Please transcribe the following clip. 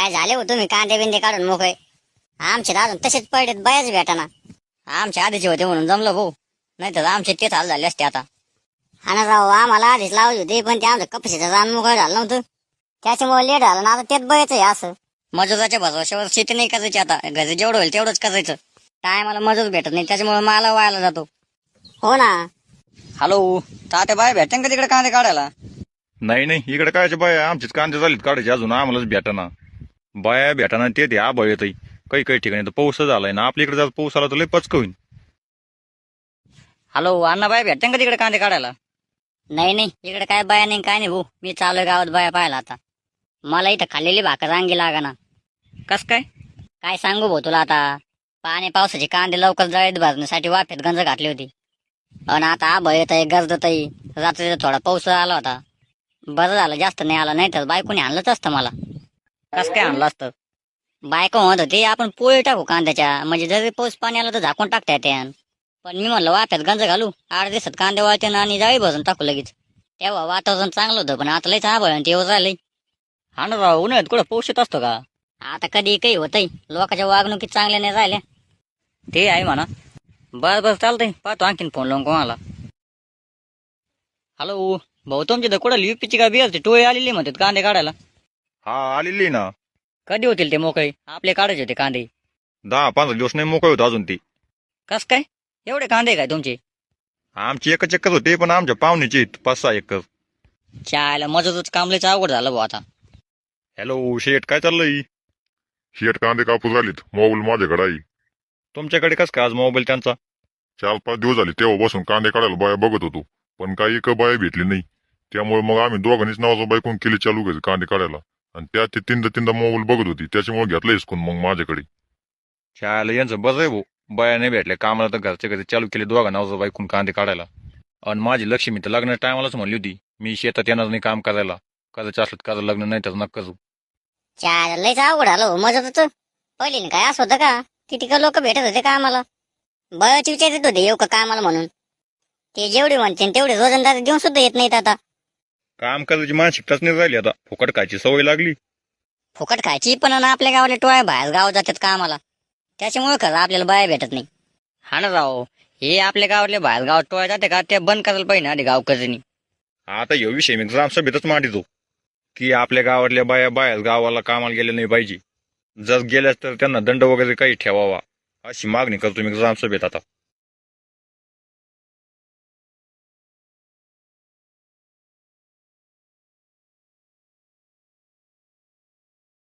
काय झाले हो तुम्ही कांदे बिंदे काढून मोकळे? आमचे तर अजून तसेच पडलेत, बयाच भेटाना. आमचे आधीचे होते म्हणून जमलं भाऊ, नाही तर आमचे तेच हाल झाले असते आता. हा ना राव, आम्हाला आधीच लावली होती पण ते आमचं कपाशीचं रान मोकळं झालं नव्हतं, त्याच्यामुळे लेट झालं ना. आता त्यात बयाच आहे असं. मजुराच्या भरवशावर शेती नाही करायची आता, घरी जेवढं होईल तेवढंच करायचं. टायमाला मजूर भेटत नाही त्याच्यामुळे माला व्हायला जातो. हो ना. हॅलो, तात्या बाय भेटेन का तिकडे कांदे काढायला? नाही नाही, इकडे कायचे बाया आमचीच कांदे झालीत काढायचे, अजून आम्हालाच भेटाना. बाया भेटाना ते ते आबळ येतही. काही काही ठिकाणी तर पाऊस झालाय ना, आपल्या इकडे जर पाऊस आला तर लय पचक होईल. हॅलो, अण्णा बाय भेटेन का तिकडे कांदे काढायला? नाही नाही, इकडे काय बाया नाही काय नाही भाऊ, मी चालूय गावात बाया पाहायला आता. मला इथं खाल्लेली भाकर अंगी लागाना. कस काय? काय सांगू भाऊ तुला आता. पाणी पावसाचे कांदे लवकर जळीत भरण्यासाठी वाफेत गंज घातली होती. आणि आता आबळ येत आहे, गरजतही. रात्रीचा थोडा पाऊस आला होता, बरं झालं जास्त नाही आला, नाही तर बायकोने आणलंच असतं मला. कस काय आणलं असतं? बायको म्हणत होती आपण पोळी टाकू कांद्याच्या, म्हणजे जरी पाऊस पाणी आलं तर झाकून टाकता येते. पण मी म्हणलं वाफ्यात गंज घालू, 8 दिवसात कांदे वाळते ना आणि जाळी भरून टाकू लगेच. तेव्हा वातावरण चांगलं होतं, पण आता लयच आबळ आणि तेव्हा झालंय. हा ना राव, उन्हाळ्यात कुठं पाऊस येत असतो का? आता कधी काही होतंय, लोकांच्या वागणुकीत चांगल्या नाही राहिल्या. ते आहे म्हणा. बरं चालतंय, पाहतो आणखीन फोन लावून कोणाला. हॅलो भाऊ, तुमच्या तर कुठं युपीची का बिहारची टोळी आलेली म्हणतात कांदे काढायला? हा आलेली ना. कधी होतील ते मोकळे? आपले काढायचे होते कांदे. 10-15 दिवस नाही मोकळे होतं अजून ती. कस काय? एवढे कांदे काय तुमचे? आमची एकच एकर होते, पण आमच्या पाहुण्याची 5-6 एकर. चायला मजूरच कामलेच अवघड झालं भाऊ आता. हॅलो शेठ, काय चाललंय? शेट कांदे कापूस झालीत, मोबाईल माझ्याकडे आहे. तुमच्याकडे कस काय आज मोबाईल त्यांचा? 4-5 दिवस झाले तेव्हा बसून कांदे काढायला बाया बघत होतो, पण काही एक बाया भेटली नाही. त्यामुळे मग आम्ही दोघांनीच नावाचा बायकून केली चालू केली कांदे काढायला, आणि त्या ते तीनदा मोबाईल बघत होती, त्याच्यामुळे घेतलं हिसकून मग माझ्याकडे. शाळेला यांचं बरं आहे भाऊ, बाया नाही भेटल्या कामाला तर घरच्या घरी चालू केले दोघा नावाचा बायकून कांदे काढायला. आणि माझी लक्ष्मी तर लग्नाच्या टायमालाच म्हणली होती, मी शेतात येणार नाही काम करायला, करायचं असलं तर लग्न, नाही तर नका करू. लयच अवघड आलं मजत होतं. पहिले काय असं होतं का? किती का लोक भेटत होते का आम्हाला, बळच विचारित होते येऊ का कामाला म्हणून. ते जेवढे म्हणते तेवढे रोजंदारी देऊन सुद्धा येत नाहीत आता. काम करायची मानसिकताच नाही राहिली आता, फुकट खायची सवय लागली. फुकट खायची, पण ना आपल्या गावाला टोळ्या बाहेर गाव जातात कामाला, त्याच्यामुळे खरं आपल्याला बाया भेटत नाही. हा ना राव, हे आपल्या गावातले बाहेर गावात टोळ्या जाते का, ते बंद करायला पाहिजे ना आधी गावकऱ्यांनी. आता ह्यो विषय मी ग्रामसभेतच मांडितो, की आपल्या गावातल्या बाया बाहेर गावाला कामाला गेल्या नाही पाहिजे. जर गेल्यास तर त्यांना दंड वगैरे काही ठेवावा, अशी मागणी करतो मी ग्रामसभेत आता.